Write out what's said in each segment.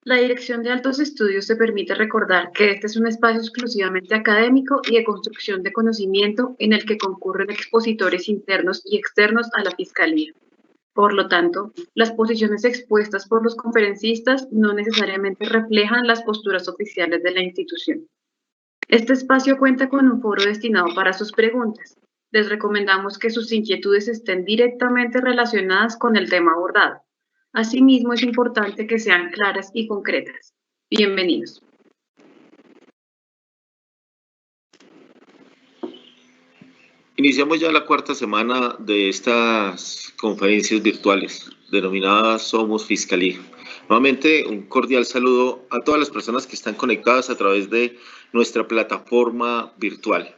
La Dirección de Altos Estudios te permite recordar que este es un espacio exclusivamente académico y de construcción de conocimiento en el que concurren expositores internos y externos a la Fiscalía. Por lo tanto, las posiciones expuestas por los conferencistas no necesariamente reflejan las posturas oficiales de la institución. Este espacio cuenta con un foro destinado para sus preguntas. Les recomendamos que sus inquietudes estén directamente relacionadas con el tema abordado. Asimismo, es importante que sean claras y concretas. Bienvenidos. Iniciamos ya la cuarta semana de estas conferencias virtuales denominadas Somos Fiscalía. Nuevamente, un cordial saludo a todas las personas que están conectadas a través de nuestra plataforma virtual.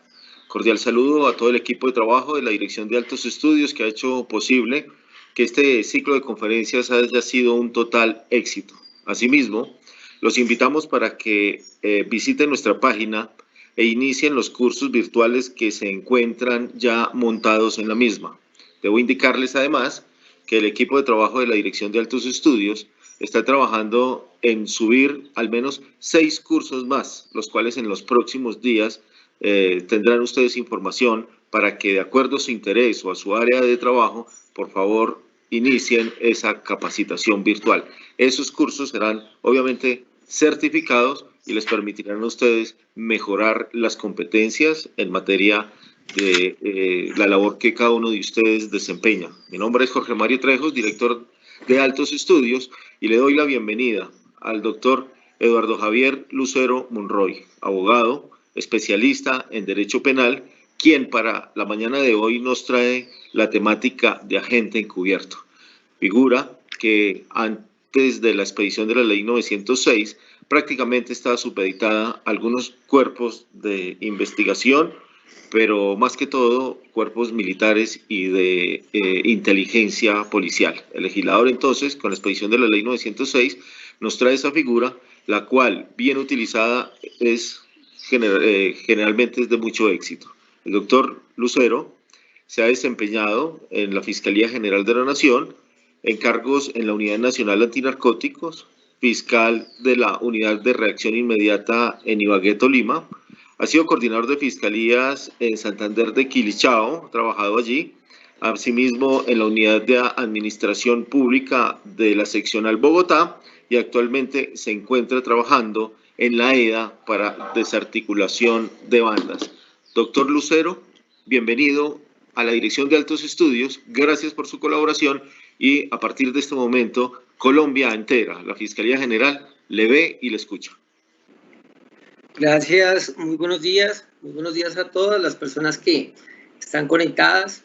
Cordial saludo a todo el equipo de trabajo de la Dirección de Altos Estudios que ha hecho posible que este ciclo de conferencias haya sido un total éxito. Asimismo, los invitamos para que visiten nuestra página e inicien los cursos virtuales que se encuentran ya montados en la misma. Debo indicarles además que el equipo de trabajo de la Dirección de Altos Estudios está trabajando en subir al menos 6 cursos más, los cuales en los próximos días tendrán ustedes información para que de acuerdo a su interés o a su área de trabajo, por favor, inicien esa capacitación virtual. Esos cursos serán obviamente certificados y les permitirán a ustedes mejorar las competencias en materia de la labor que cada uno de ustedes desempeña. Mi nombre es Jorge Mario Trejos, director de Altos Estudios, y le doy la bienvenida al doctor Eduardo Javier Lucero Monroy, abogado, especialista en Derecho Penal, quien para la mañana de hoy nos trae la temática de agente encubierto. Figura que antes de la expedición de la Ley 906 prácticamente estaba supeditada a algunos cuerpos de investigación, pero más que todo cuerpos militares y de inteligencia policial. El legislador entonces, con la expedición de la Ley 906, nos trae esa figura, la cual, bien utilizada, generalmente es de mucho éxito. El doctor Lucero se ha desempeñado en la Fiscalía General de la Nación, en cargos en la Unidad Nacional Antinarcóticos, fiscal de la Unidad de Reacción Inmediata en Ibagué, Tolima. Ha sido coordinador de fiscalías en Santander de Quilichao, ha trabajado allí. Asimismo, en la Unidad de Administración Pública de la Seccional Bogotá y actualmente se encuentra trabajando en la EDA para desarticulación de bandas. Doctor Lucero, bienvenido a la Dirección de Altos Estudios. Gracias por su colaboración y a partir de este momento, Colombia entera, la Fiscalía General, le ve y le escucha. Gracias, muy buenos días a todas las personas que están conectadas.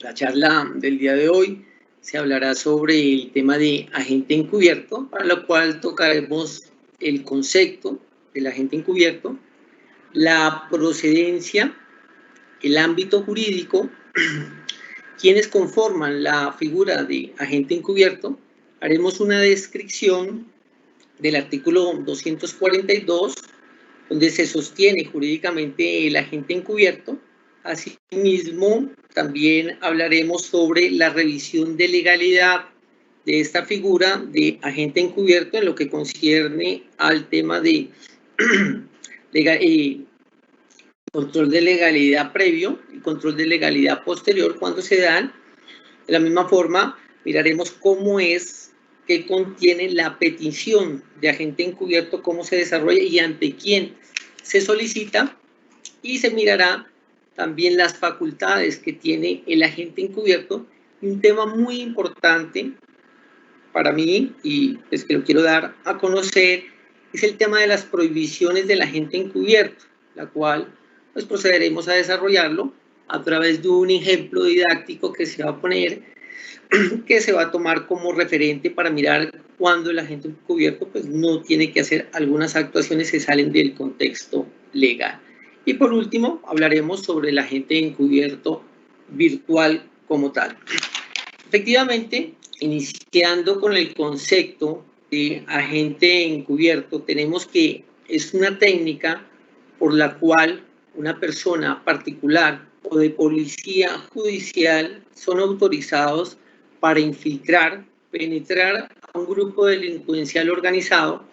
La charla del día de hoy se hablará sobre el tema de agente encubierto, para lo cual tocaremos el concepto del agente encubierto, la procedencia, el ámbito jurídico, quienes conforman la figura de agente encubierto. Haremos una descripción del artículo 242, donde se sostiene jurídicamente el agente encubierto. Asimismo, también hablaremos sobre la revisión de legalidad de esta figura de agente encubierto en lo que concierne al tema de control de legalidad previo y control de legalidad posterior cuando se dan. De la misma forma, miraremos cómo es que contiene la petición de agente encubierto, cómo se desarrolla y ante quién se solicita, y se mirará también las facultades que tiene el agente encubierto. Un tema muy importante para mí y pues que lo quiero dar a conocer es el tema de las prohibiciones del agente encubierto, la cual pues procederemos a desarrollarlo a través de un ejemplo didáctico que se va a poner, que se va a tomar como referente para mirar cuando el agente encubierto pues no tiene que hacer algunas actuaciones que salen del contexto legal. Y por último, hablaremos sobre el agente encubierto virtual como tal. Efectivamente, iniciando con el concepto de agente encubierto, tenemos que es una técnica por la cual una persona particular o de policía judicial son autorizados para infiltrar penetrar a un grupo delincuencial organizado,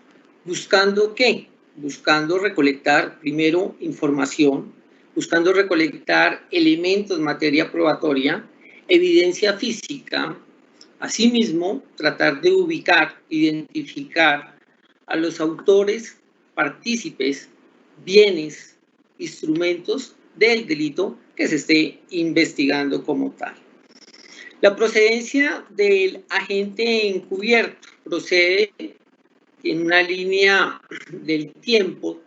¿buscando qué? Buscando recolectar primero información, buscando recolectar elementos, materia probatoria, evidencia física, asimismo tratar de ubicar, identificar a los autores, partícipes, bienes, instrumentos del delito que se esté investigando como tal. La procedencia del agente encubierto procede en una línea del tiempo,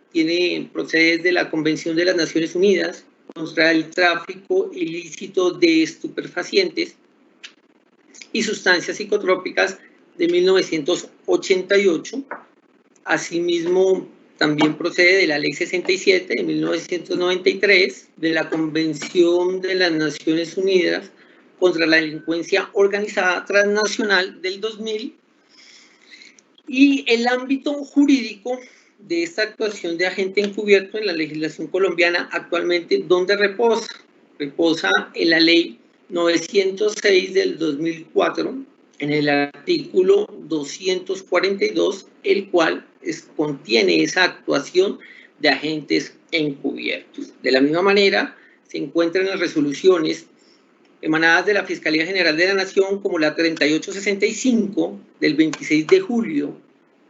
procede de la Convención de las Naciones Unidas contra el tráfico ilícito de estupefacientes y sustancias psicotrópicas de 1988. Asimismo, también procede de la Ley 67 de 1993, de la Convención de las Naciones Unidas contra la delincuencia organizada transnacional del 2000, y el ámbito jurídico de esta actuación de agente encubierto en la legislación colombiana actualmente, ¿dónde reposa? Reposa en la Ley 906 del 2004, en el artículo 242, el cual contiene esa actuación de agentes encubiertos. De la misma manera, se encuentran las resoluciones emanadas de la Fiscalía General de la Nación, como la 3865 del 26 de julio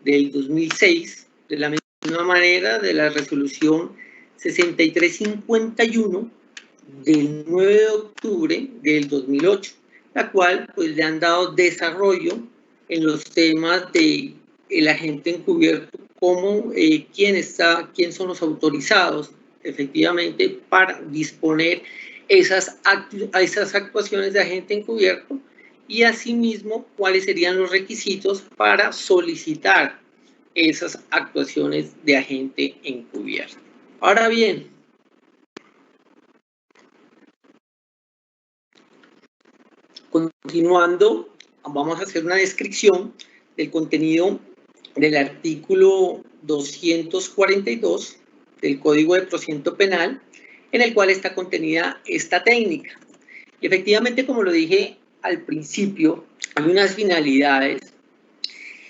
del 2006, de la misma manera de la resolución 6351 del 9 de octubre del 2008, la cual pues le han dado desarrollo en los temas de el agente encubierto, como quién son los autorizados efectivamente para disponer esas actuaciones de agente encubierto, y asimismo cuáles serían los requisitos para solicitar esas actuaciones de agente encubierto. Ahora bien, continuando, vamos a hacer una descripción del contenido del artículo 242 del Código de Procedimiento Penal, en el cual está contenida esta técnica. Y efectivamente, como lo dije al principio, hay unas finalidades,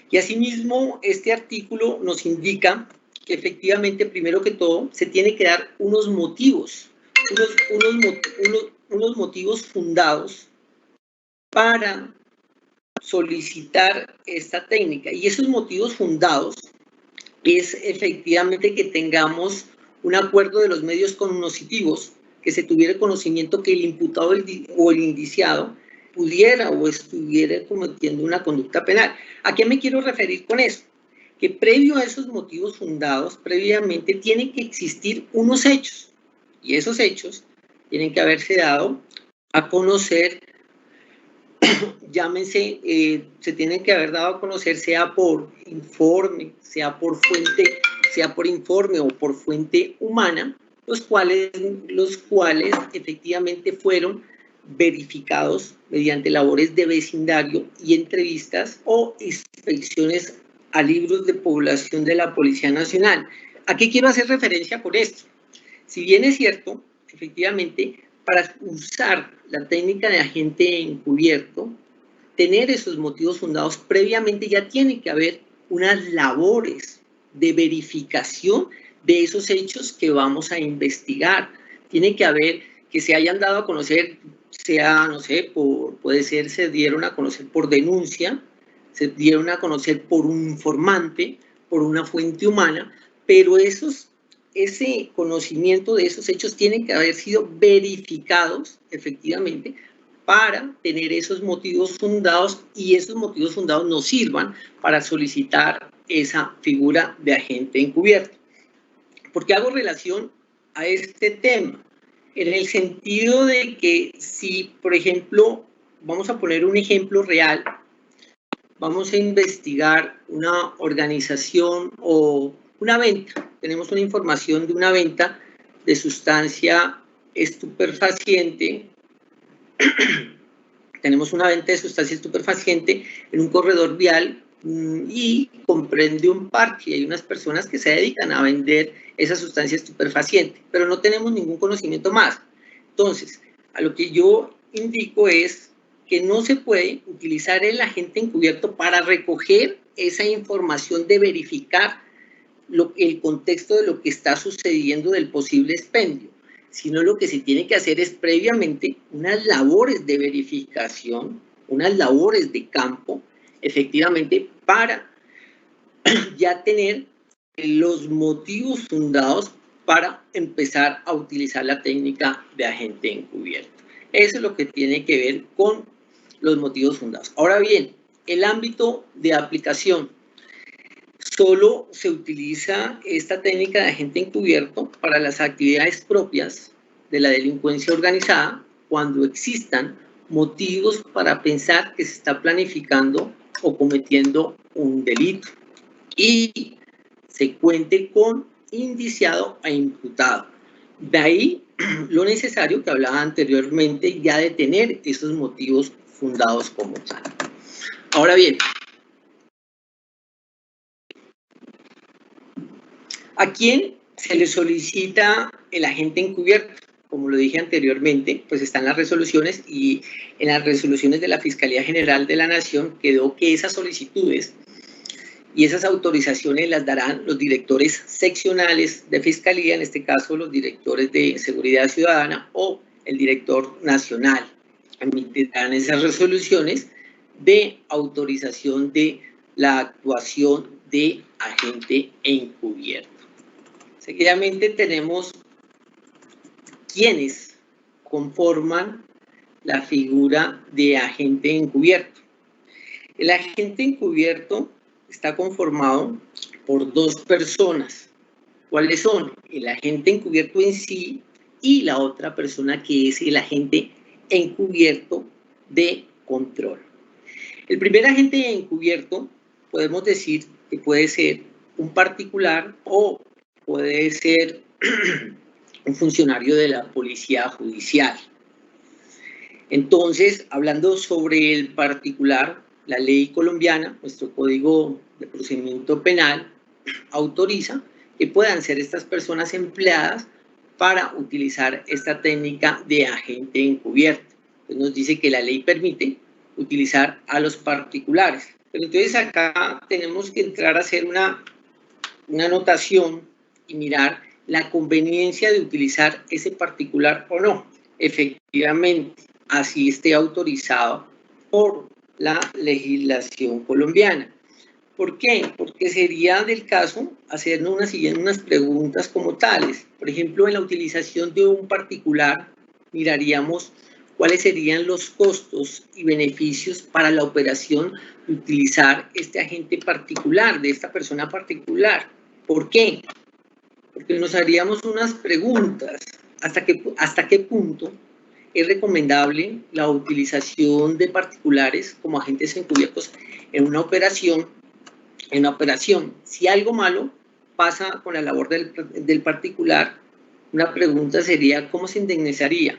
y asimismo este artículo nos indica que efectivamente, primero que todo, se tiene que dar unos motivos, unos motivos fundados para solicitar esta técnica. Y esos motivos fundados es efectivamente que tengamos un acuerdo de los medios cognitivos, que se tuviera conocimiento que el imputado o el indiciado pudiera o estuviera cometiendo una conducta penal. ¿A qué me quiero referir con eso? Que previo a esos motivos fundados, previamente tienen que existir unos hechos, y esos hechos tienen que haberse dado a conocer, llámense, se tienen que haber dado a conocer sea por informe, sea por informe o por fuente humana, los cuales efectivamente fueron verificados mediante labores de vecindario y entrevistas o inspecciones a libros de población de la Policía Nacional. ¿A qué quiero hacer referencia por esto? Si bien es cierto, efectivamente, para usar la técnica de agente encubierto, tener esos motivos fundados, previamente ya tiene que haber unas labores de verificación de esos hechos que vamos a investigar. Tiene que haber que se hayan dado a conocer, sea, no sé, puede ser, se dieron a conocer por denuncia, se dieron a conocer por un informante, por una fuente humana, pero ese conocimiento de esos hechos tienen que haber sido verificados efectivamente para tener esos motivos fundados, y esos motivos fundados nos sirvan para solicitar esa figura de agente encubierto. ¿Por qué hago relación a este tema? En el sentido de que si, por ejemplo, vamos a poner un ejemplo real, vamos a investigar una organización o una venta. Tenemos una información de una venta de sustancia estupefaciente. Tenemos una venta de sustancia estupefaciente en un corredor vial y comprende un parque. Hay unas personas que se dedican a vender esa sustancia estupefaciente, pero no tenemos ningún conocimiento más. Entonces, a lo que yo indico es que no se puede utilizar el agente encubierto para recoger esa información de verificar el contexto de lo que está sucediendo del posible expendio, sino lo que se tiene que hacer es previamente unas labores de verificación, unas labores de campo, efectivamente, para ya tener los motivos fundados para empezar a utilizar la técnica de agente encubierto. Eso es lo que tiene que ver con los motivos fundados. Ahora bien, el ámbito de aplicación. Solo se utiliza esta técnica de agente encubierto para las actividades propias de la delincuencia organizada cuando existan motivos para pensar que se está planificando o cometiendo un delito y se cuente con indiciado e imputado. De ahí lo necesario que hablaba anteriormente ya de tener esos motivos fundados como tal. Ahora bien, ¿a quién se le solicita el agente encubierto? Como lo dije anteriormente, pues están las resoluciones y en las resoluciones de la Fiscalía General de la Nación quedó que esas solicitudes y esas autorizaciones las darán los directores seccionales de Fiscalía, en este caso los directores de Seguridad Ciudadana o el director nacional. Emitirán esas resoluciones de autorización de la actuación de agente encubierto. Seguidamente tenemos quienes conforman la figura de agente encubierto. El agente encubierto está conformado por dos personas. ¿Cuáles son? El agente encubierto en sí y la otra persona que es el agente encubierto de control. El primer agente encubierto podemos decir que puede ser un particular o puede ser un funcionario de la policía judicial. Entonces, hablando sobre el particular, la ley colombiana, nuestro Código de Procedimiento Penal, autoriza que puedan ser estas personas empleadas para utilizar esta técnica de agente encubierto. Entonces nos dice que la ley permite utilizar a los particulares. Pero entonces acá tenemos que entrar a hacer una anotación y mirar la conveniencia de utilizar ese particular o no. Efectivamente, así esté autorizado por la legislación colombiana. ¿Por qué? Porque sería del caso hacernos unas preguntas como tales. Por ejemplo, en la utilización de un particular, miraríamos cuáles serían los costos y beneficios para la operación de utilizar este agente particular, de esta persona particular. ¿Por qué? Porque nos haríamos unas preguntas. ¿Hasta qué punto es recomendable la utilización de particulares como agentes encubiertos en una operación? Si algo malo pasa con la labor del particular, una pregunta sería ¿cómo se indemnizaría?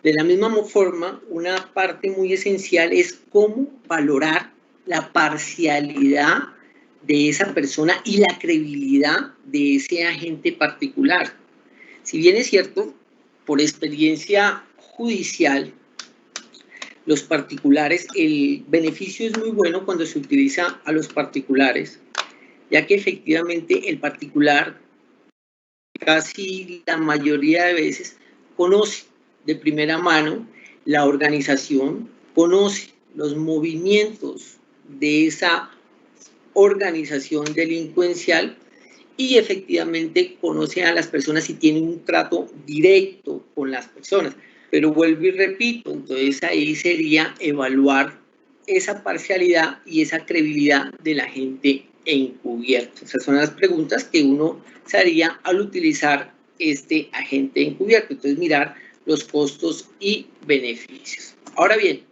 De la misma forma, una parte muy esencial es cómo valorar la parcialidad de esa persona y la credibilidad de ese agente particular. Si bien es cierto, por experiencia judicial, los particulares, el beneficio es muy bueno cuando se utiliza a los particulares, ya que efectivamente el particular casi la mayoría de veces conoce de primera mano la organización, conoce los movimientos de esa organización delincuencial y efectivamente conoce a las personas y tiene un trato directo con las personas. Pero vuelvo y repito, entonces ahí sería evaluar esa parcialidad y esa credibilidad del agente encubierto. Esas son las preguntas que uno se haría al utilizar este agente encubierto. Entonces mirar los costos y beneficios. Ahora bien,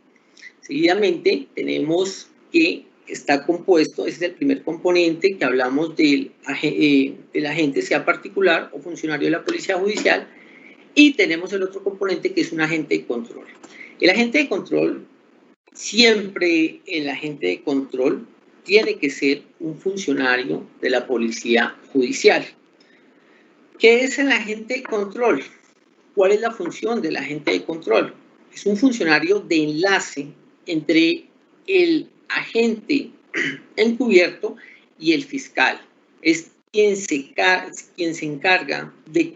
seguidamente tenemos que está compuesto, ese es el primer componente que hablamos del agente, sea particular o funcionario de la policía judicial, y tenemos el otro componente que es un agente de control. El agente de control, siempre el agente de control tiene que ser un funcionario de la policía judicial. ¿Qué es el agente de control? ¿Cuál es la función del agente de control? es un funcionario de enlace entre el agente encubierto y el fiscal. Es quien se encarga de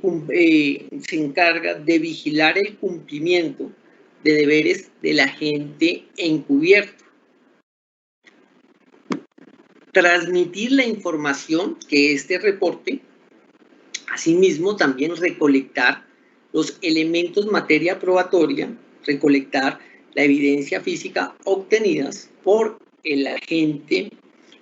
vigilar el cumplimiento de deberes del agente encubierto. Transmitir la información que este reporte, asimismo también recolectar los elementos materia probatoria, recolectar la evidencia física obtenidas por el agente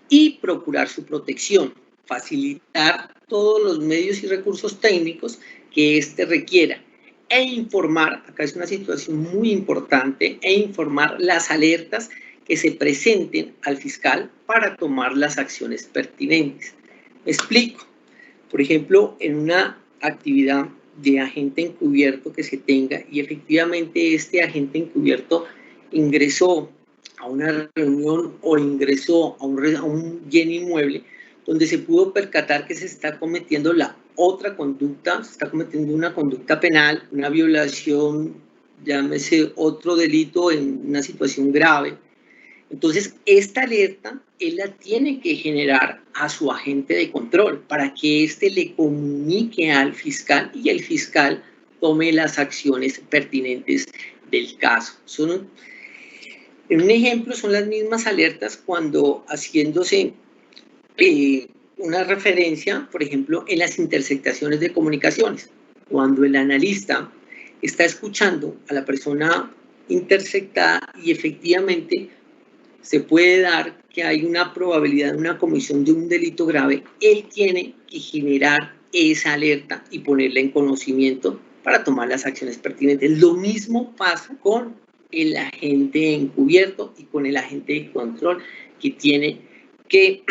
y procurar su protección, facilitar todos los medios y recursos técnicos que éste requiera e informar, acá es una situación muy importante, e informar las alertas que se presenten al fiscal para tomar las acciones pertinentes. Me explico. Por ejemplo, en una actividad de agente encubierto que se tenga y efectivamente este agente encubierto ingresó a una reunión o ingresó a un bien inmueble donde se pudo percatar que se está cometiendo la otra conducta, se está cometiendo una conducta penal, una violación, llámese otro delito en una situación grave. Entonces, esta alerta él la tiene que generar a su agente de control para que éste le comunique al fiscal y el fiscal tome las acciones pertinentes del caso. En un ejemplo, son las mismas alertas cuando haciéndose una referencia, por ejemplo, en las interceptaciones de comunicaciones. Cuando el analista está escuchando a la persona interceptada y efectivamente se puede dar que hay una probabilidad de una comisión de un delito grave, él tiene que generar esa alerta y ponerla en conocimiento para tomar las acciones pertinentes. Lo mismo pasa con el agente encubierto y con el agente de control que tiene que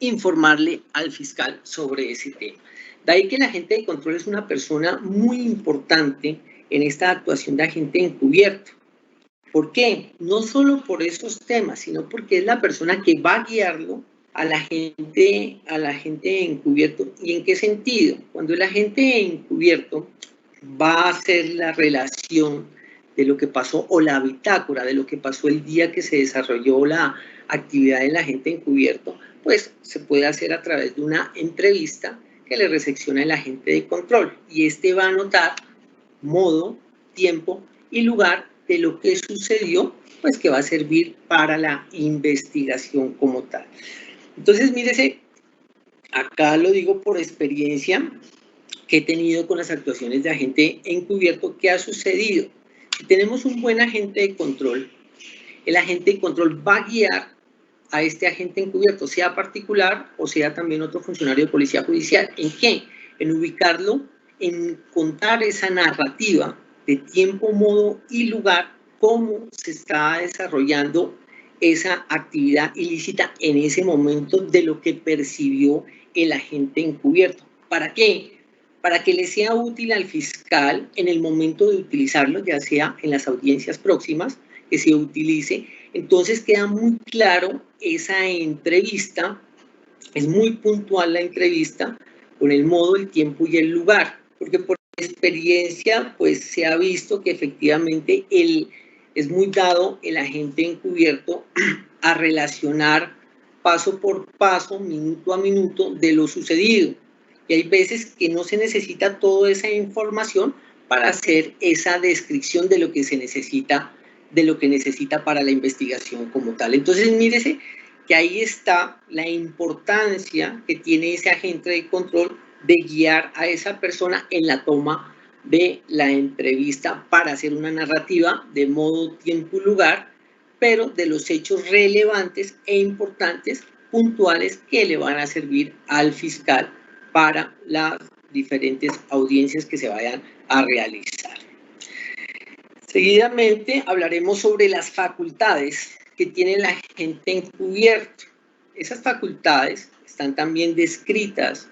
informarle al fiscal sobre ese tema. De ahí que el agente de control es una persona muy importante en esta actuación de agente encubierto. ¿Por qué? No solo por esos temas, sino porque es la persona que va a guiarlo al agente encubierto. ¿Y en qué sentido? Cuando el agente encubierto va a hacer la relación de lo que pasó o la bitácora de lo que pasó el día que se desarrolló la actividad del agente encubierto, pues se puede hacer a través de una entrevista que le recepciona el agente de control y este va a anotar modo, tiempo y lugar de lo que sucedió, pues que va a servir para la investigación como tal. Entonces, mírese, acá lo digo por experiencia que he tenido con las actuaciones de agente encubierto. ¿Qué ha sucedido? Si tenemos un buen agente de control, el agente de control va a guiar a este agente encubierto, sea particular o sea también otro funcionario de policía judicial. ¿En qué? En ubicarlo, en contar esa narrativa de tiempo, modo y lugar, cómo se está desarrollando esa actividad ilícita en ese momento de lo que percibió el agente encubierto. ¿Para qué? Para que le sea útil al fiscal en el momento de utilizarlo, ya sea en las audiencias próximas, que se utilice. Entonces queda muy claro esa entrevista, es muy puntual la entrevista con el modo, el tiempo y el lugar, porque por experiencia pues se ha visto que efectivamente es muy dado el agente encubierto a relacionar paso por paso, minuto a minuto de lo sucedido. Y hay veces que no se necesita toda esa información para hacer esa descripción de lo que se necesita, para la investigación como tal. Entonces, mírese que ahí está la importancia que tiene ese agente de control de guiar a esa persona en la toma de la entrevista para hacer una narrativa de modo, tiempo y lugar, pero de los hechos relevantes e importantes, puntuales, que le van a servir al fiscal para las diferentes audiencias que se vayan a realizar. Seguidamente hablaremos sobre las facultades que tiene el agente encubierto. Esas facultades están también descritas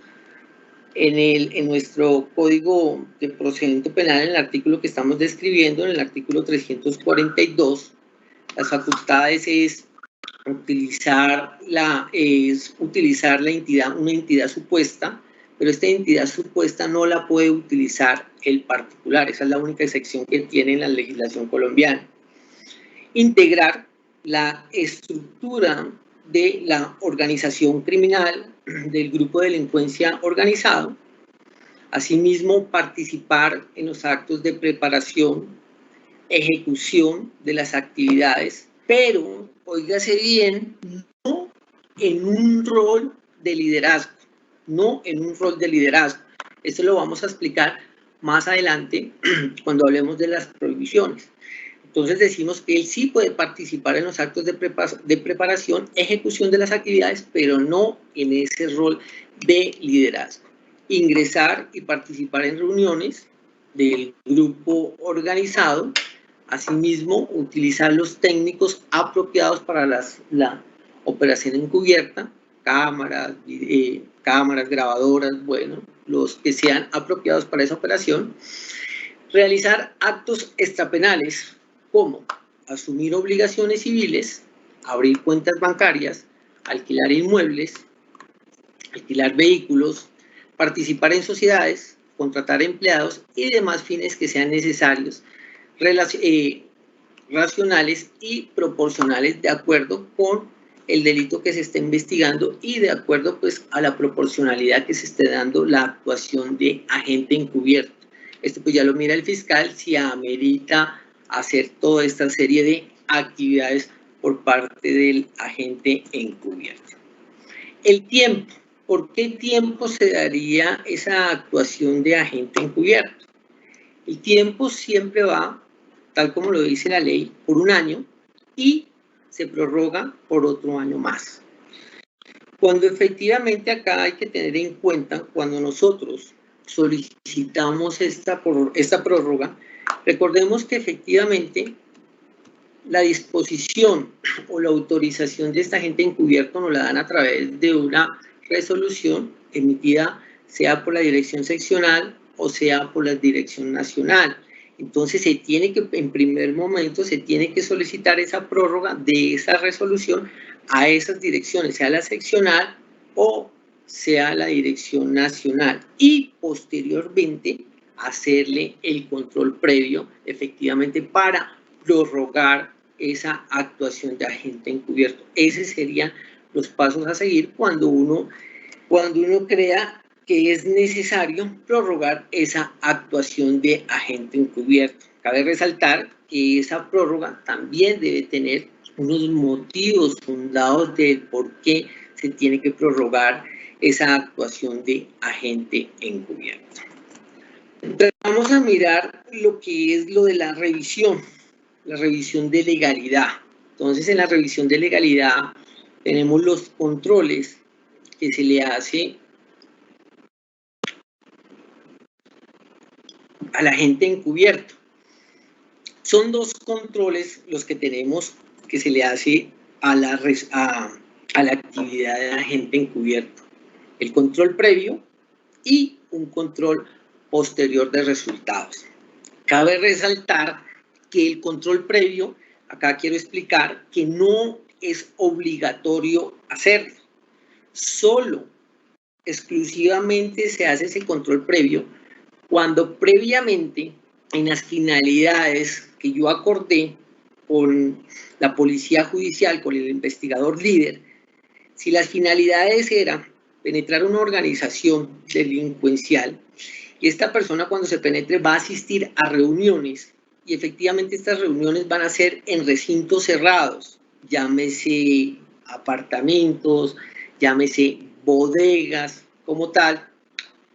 en nuestro Código de Procedimiento Penal, en el artículo que estamos describiendo, en el artículo 342. Las facultades es utilizar una entidad supuesta, pero esta identidad supuesta no la puede utilizar el particular. Esa es la única excepción que tiene en la legislación colombiana. Integrar la estructura de la organización criminal, del grupo de delincuencia organizado. Asimismo, participar en los actos de preparación, ejecución de las actividades, pero, óigase bien, no en un rol de liderazgo, no en un rol de liderazgo. Esto lo vamos a explicar más adelante cuando hablemos de las prohibiciones. Entonces decimos que él sí puede participar en los actos de preparación, ejecución de las actividades, pero no en ese rol de liderazgo. Ingresar y participar en reuniones del grupo organizado. Asimismo, utilizar los técnicos apropiados para la operación encubierta, cámaras, grabadoras, bueno, los que sean apropiados para esa operación. Realizar actos extrapenales, como asumir obligaciones civiles, abrir cuentas bancarias, alquilar inmuebles, alquilar vehículos, participar en sociedades, contratar empleados y demás fines que sean necesarios, racionales y proporcionales de acuerdo con el delito que se esté investigando y de acuerdo pues a la proporcionalidad que se esté dando la actuación de agente encubierto. Esto pues ya lo mira el fiscal si amerita hacer toda esta serie de actividades por parte del agente encubierto. El tiempo. ¿Por qué tiempo se daría esa actuación de agente encubierto? El tiempo siempre va, tal como lo dice la ley, por un año y se prorroga por otro año más. Cuando efectivamente acá hay que tener en cuenta, cuando nosotros solicitamos esta prórroga, recordemos que efectivamente la disposición o la autorización de esta agente encubierto nos la dan a través de una resolución emitida sea por la dirección seccional o sea por la dirección nacional. Entonces se tiene que, en primer momento, se tiene que solicitar esa prórroga de esa resolución a esas direcciones, sea la seccional o sea la dirección nacional, y posteriormente hacerle el control previo efectivamente para prorrogar esa actuación de agente encubierto. Esos serían los pasos a seguir cuando uno crea que es necesario prorrogar esa actuación de agente encubierto. Cabe resaltar que esa prórroga también debe tener unos motivos fundados de por qué se tiene que prorrogar esa actuación de agente encubierto. Vamos a mirar lo que es lo de la revisión de legalidad. Entonces, en la revisión de legalidad tenemos los controles que se le hace al agente encubierto. Son dos controles los que tenemos que se le hace a la actividad de agente encubierto. El control previo y un control posterior de resultados. Cabe resaltar que el control previo, acá quiero explicar que no es obligatorio hacerlo. Solo, exclusivamente se hace ese control previo cuando previamente en las finalidades que yo acordé con la policía judicial, con el investigador líder, si las finalidades eran penetrar una organización delincuencial y esta persona cuando se penetre va a asistir a reuniones y efectivamente estas reuniones van a ser en recintos cerrados, llámese apartamentos, llámese bodegas como tal,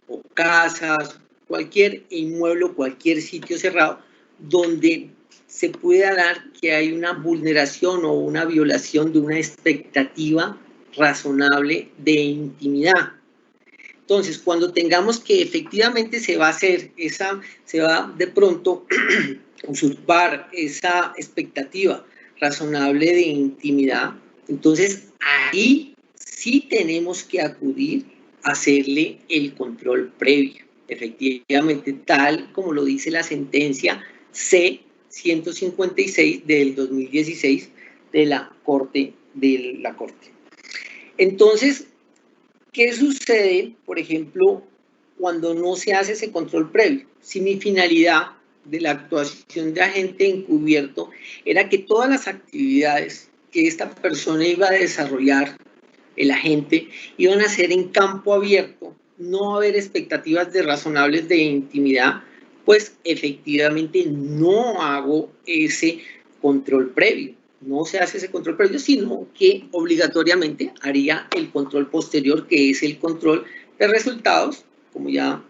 o casas, cualquier inmueble, cualquier sitio cerrado, donde se pueda dar que hay una vulneración o una violación de una expectativa razonable de intimidad. Entonces, cuando tengamos que efectivamente se va a hacer se va de pronto usurpar esa expectativa razonable de intimidad, entonces ahí sí tenemos que acudir a hacerle el control previo. Efectivamente, tal como lo dice la sentencia C-156 del 2016 de la Corte. Entonces, ¿qué sucede, por ejemplo, cuando no se hace ese control previo. Si mi finalidad de la actuación de agente encubierto era que todas las actividades que esta persona iba a desarrollar, el agente, iban a ser en campo abierto, no haber expectativas razonables de intimidad, pues efectivamente no hago ese control previo. No se hace ese control previo, sino que obligatoriamente haría el control posterior, que es el control de resultados. Como ya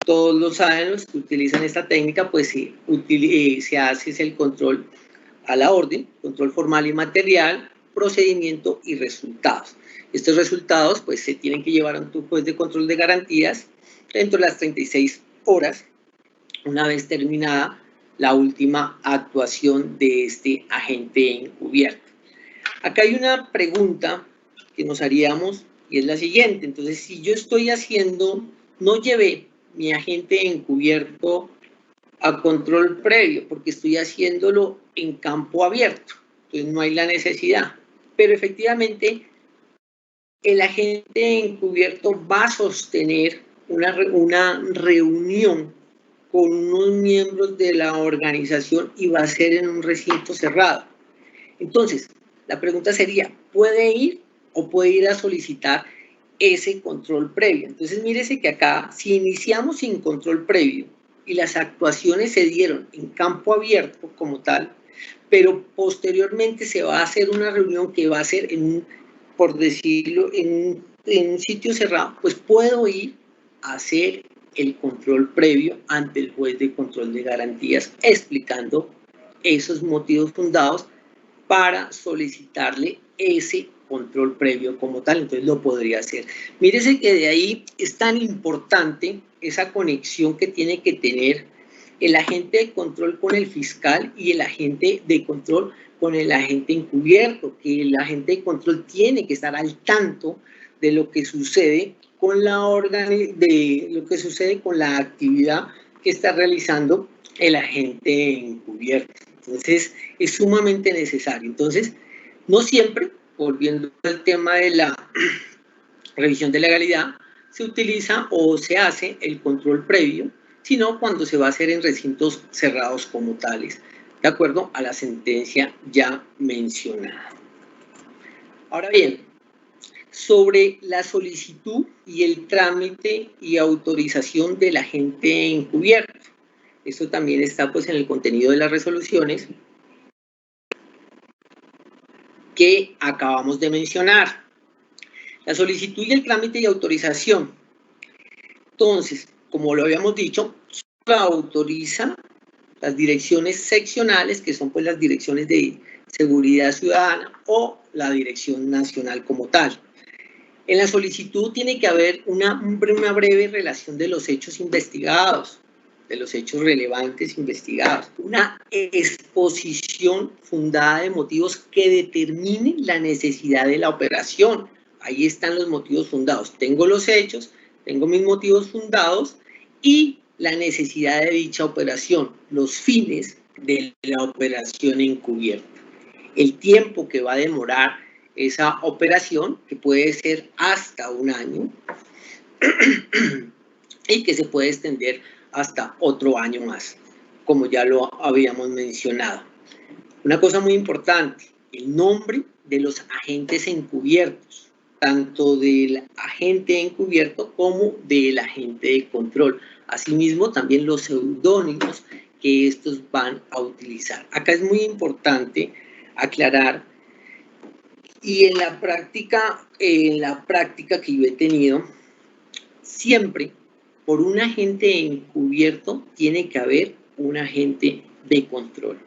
todos lo saben, los que utilizan esta técnica, pues se hace el control a la orden, control formal y material, procedimiento y resultados. Estos resultados pues se tienen que llevar a un juez de control de garantías dentro de las 36 horas, una vez terminada la última actuación de este agente encubierto. Acá hay una pregunta que nos haríamos y es la siguiente. Entonces, si yo estoy haciendo, no llevé mi agente encubierto a control previo porque estoy haciéndolo en campo abierto, entonces no hay la necesidad, pero efectivamente el agente encubierto va a sostener una reunión con unos miembros de la organización y va a ser en un recinto cerrado. Entonces, la pregunta sería, ¿puede ir o puede ir a solicitar ese control previo? Entonces, mírese que acá, si iniciamos sin control previo y las actuaciones se dieron en campo abierto como tal, pero posteriormente se va a hacer una reunión que va a ser por decirlo, en un sitio cerrado, pues puedo ir a hacer el control previo ante el juez de control de garantías, explicando esos motivos fundados para solicitarle ese control previo como tal. Entonces lo podría hacer. Mírese que de ahí es tan importante esa conexión que tiene que tener el agente de control con el fiscal y el agente de control con el agente encubierto, que el agente de control tiene que estar al tanto de lo que sucede con la actividad que está realizando el agente encubierto. Entonces, es sumamente necesario. Entonces, no siempre, volviendo al tema de la revisión de legalidad, se utiliza o se hace el control previo, sino cuando se va a hacer en recintos cerrados como tales, de acuerdo a la sentencia ya mencionada. Ahora bien, sobre la solicitud y el trámite y autorización del agente encubierto. Esto también está pues en el contenido de las resoluciones que acabamos de mencionar. La solicitud y el trámite y autorización. Entonces, como lo habíamos dicho, la autoriza las direcciones seccionales, que son pues las direcciones de seguridad ciudadana o la dirección nacional como tal. En la solicitud tiene que haber una breve relación de los hechos investigados, de los hechos relevantes investigados, una exposición fundada de motivos que determinen la necesidad de la operación. Ahí están los motivos fundados. Tengo los hechos, tengo mis motivos fundados y la necesidad de dicha operación, los fines de la operación encubierta, el tiempo que va a demorar esa operación, que puede ser hasta un año y que se puede extender hasta otro año más, como ya lo habíamos mencionado. Una cosa muy importante, el nombre de los agentes encubiertos, tanto del agente encubierto como del agente de control. Asimismo, también los seudónimos que estos van a utilizar. Acá es muy importante aclarar, y en la práctica que yo he tenido, siempre por un agente encubierto tiene que haber un agente de control.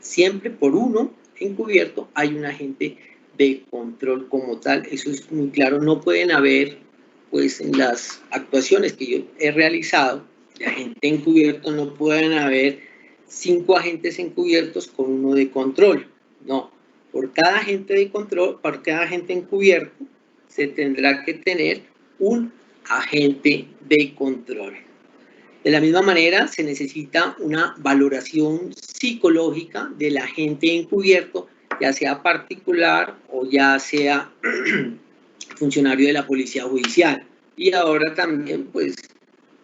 Siempre por uno encubierto hay un agente de control como tal. Eso es muy claro. No pueden haber, pues en las actuaciones que yo he realizado de agente encubierto, no pueden haber 5 agentes encubiertos con uno de control. No. Por cada agente de control, por cada agente encubierto, se tendrá que tener un agente de control. De la misma manera, se necesita una valoración psicológica del agente encubierto, ya sea particular o ya sea funcionario de la policía judicial. y ahora también pues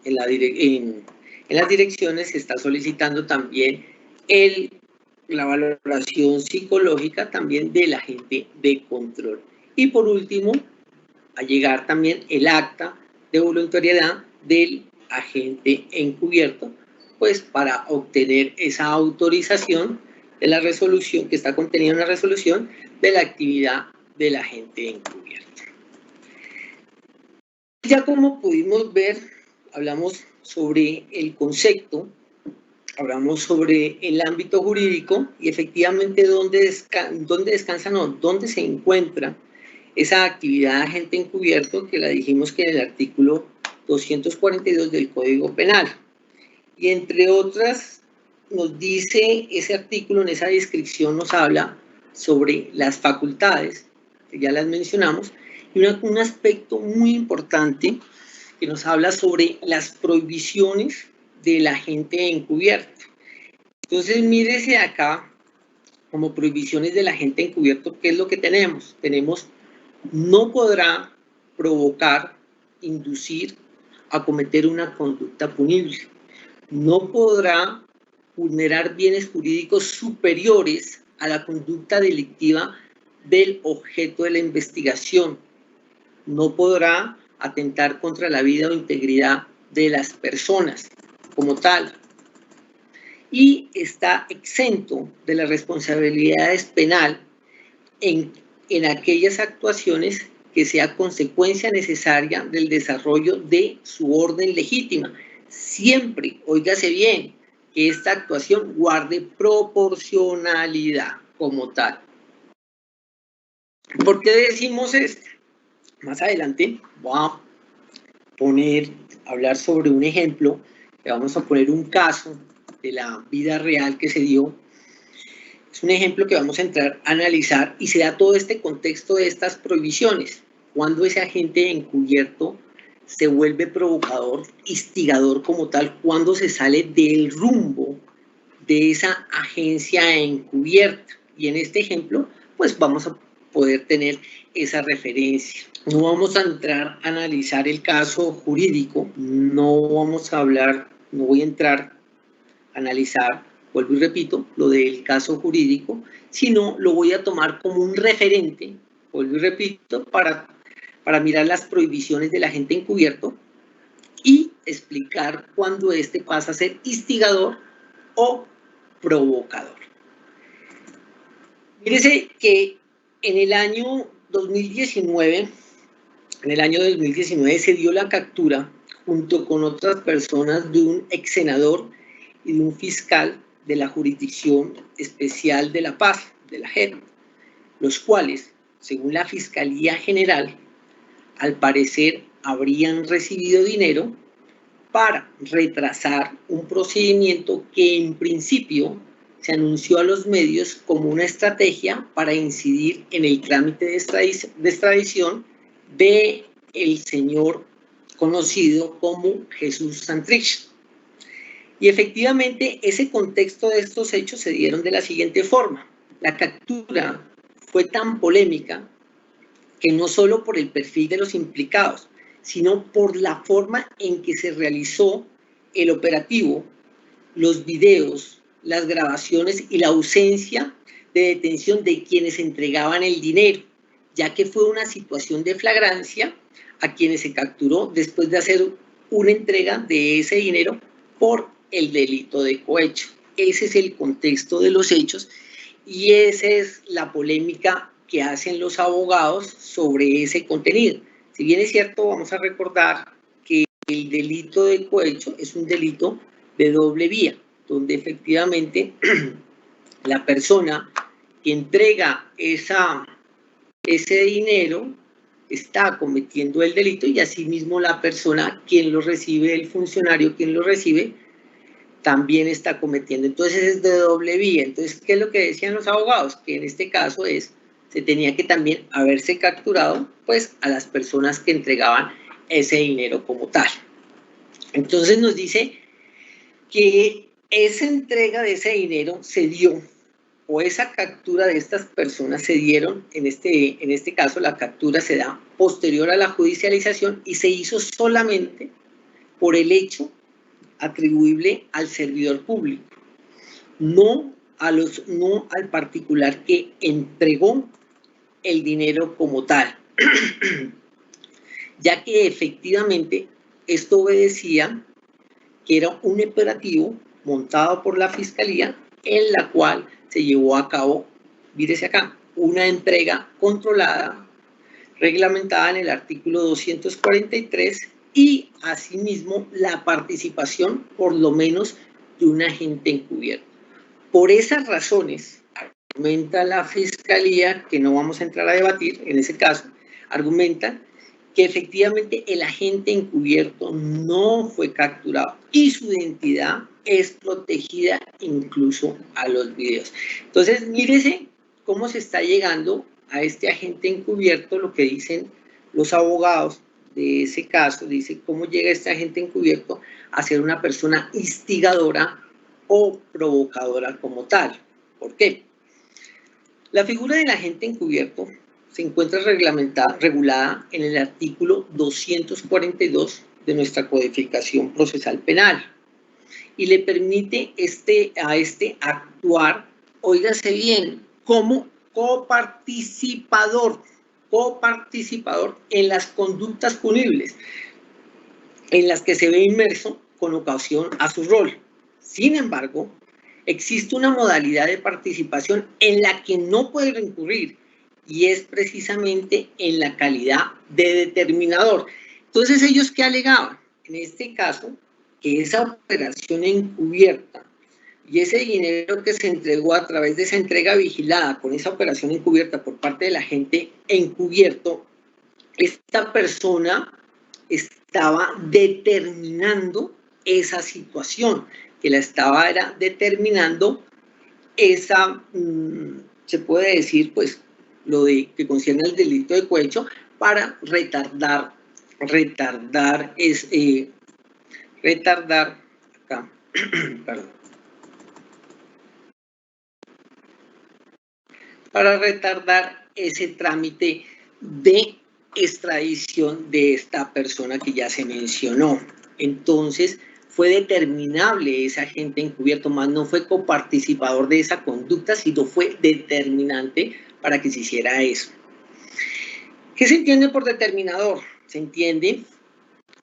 en las direcciones se está solicitando también la valoración psicológica también del agente de control. Y por último, a llegar también el acta de voluntariedad del agente encubierto, pues para obtener esa autorización de la resolución que está contenida en la resolución de la actividad del agente encubierto. Ya como pudimos ver, hablamos sobre el concepto, hablamos sobre el ámbito jurídico y efectivamente dónde descansa, no, dónde se encuentra esa actividad de agente encubierto, que la dijimos que en el artículo 242 del Código Penal. Y entre otras, nos dice ese artículo, en esa descripción nos habla sobre las facultades, que ya las mencionamos, y un aspecto muy importante que nos habla sobre las prohibiciones del agente encubierto. Entonces, mírese acá, como prohibiciones del agente encubierto, ¿qué es lo que tenemos? Tenemos: no podrá provocar, inducir a cometer una conducta punible. No podrá vulnerar bienes jurídicos superiores a la conducta delictiva del objeto de la investigación. No podrá atentar contra la vida o integridad de las personas como tal. Y está exento de las responsabilidades penales en aquellas actuaciones que sea consecuencia necesaria del desarrollo de su orden legítima. Siempre, óigase bien, que esta actuación guarde proporcionalidad como tal. ¿Por qué decimos esto? Más adelante voy a hablar sobre un ejemplo, que vamos a poner un caso de la vida real que se dio. Es un ejemplo que vamos a entrar a analizar y se da todo este contexto de estas prohibiciones. Cuando ese agente encubierto se vuelve provocador, instigador como tal, cuando se sale del rumbo de esa agencia encubierta. Y en este ejemplo, pues vamos a poder tener esa referencia. No vamos a entrar a analizar el caso jurídico, no voy a entrar a analizar, vuelvo y repito, lo del caso jurídico, sino lo voy a tomar como un referente, vuelvo y repito, para mirar las prohibiciones del agente encubierto y explicar cuándo este pasa a ser instigador o provocador. Fíjese que en el año 2019 se dio la captura junto con otras personas de un ex senador y de un fiscal de la Jurisdicción Especial de la Paz, de la JEP, los cuales, según la Fiscalía General, al parecer habrían recibido dinero para retrasar un procedimiento que en principio se anunció a los medios como una estrategia para incidir en el trámite de extradición de el señor conocido como Jesús Santrich. Y efectivamente ese contexto de estos hechos se dieron de la siguiente forma. La captura fue tan polémica que no solo por el perfil de los implicados, sino por la forma en que se realizó el operativo, los videos, las grabaciones y la ausencia de detención de quienes entregaban el dinero, ya que fue una situación de flagrancia a quienes se capturó después de hacer una entrega de ese dinero por el delito de cohecho. Ese es el contexto de los hechos y esa es la polémica que hacen los abogados sobre ese contenido. Si bien es cierto, vamos a recordar que el delito de cohecho es un delito de doble vía, donde efectivamente la persona que entrega ese dinero está cometiendo el delito y asimismo la persona quien lo recibe, el funcionario quien lo recibe, también está cometiendo. Entonces es de doble vía. Entonces, ¿qué es lo que decían los abogados? Que en este caso se tenía que también haberse capturado pues a las personas que entregaban ese dinero como tal. Entonces nos dice que esa entrega de ese dinero se dio o esa captura de estas personas se dieron, en este caso la captura se da posterior a la judicialización y se hizo solamente por el hecho atribuible al servidor público, no al particular que entregó el dinero como tal, ya que efectivamente esto obedecía que era un operativo montado por la Fiscalía en la cual se llevó a cabo, mírese acá, una entrega controlada, reglamentada en el artículo 243 y asimismo la participación por lo menos de un agente encubierto. Por esas razones, argumenta la Fiscalía, que no vamos a entrar a debatir en ese caso, argumenta que efectivamente el agente encubierto no fue capturado y su identidad es protegida incluso a los videos. Entonces, mírese cómo se está llegando a este agente encubierto, lo que dicen los abogados de ese caso, dice cómo llega este agente encubierto a ser una persona instigadora o provocadora como tal. ¿Por qué? La figura del agente encubierto se encuentra regulada en el artículo 242 de nuestra codificación procesal penal y le permite a este actuar, óigase bien, como coparticipador en las conductas punibles en las que se ve inmerso con ocasión a su rol. Sin embargo, existe una modalidad de participación en la que no puede incurrir y es precisamente en la calidad de determinador. Entonces, ¿ellos qué alegaban? En este caso, que esa operación encubierta y ese dinero que se entregó a través de esa entrega vigilada con esa operación encubierta por parte del agente encubierto, esta persona estaba determinando esa situación, que la estaba determinando esa, se puede decir, pues, lo de que concierne al delito de cohecho para retardar acá, perdón, para retardar ese trámite de extradición de esta persona que ya se mencionó. Entonces, fue determinable ese agente encubierto, más no fue coparticipador de esa conducta, sino fue determinante para que se hiciera eso. ¿Qué se entiende por determinador? Se entiende,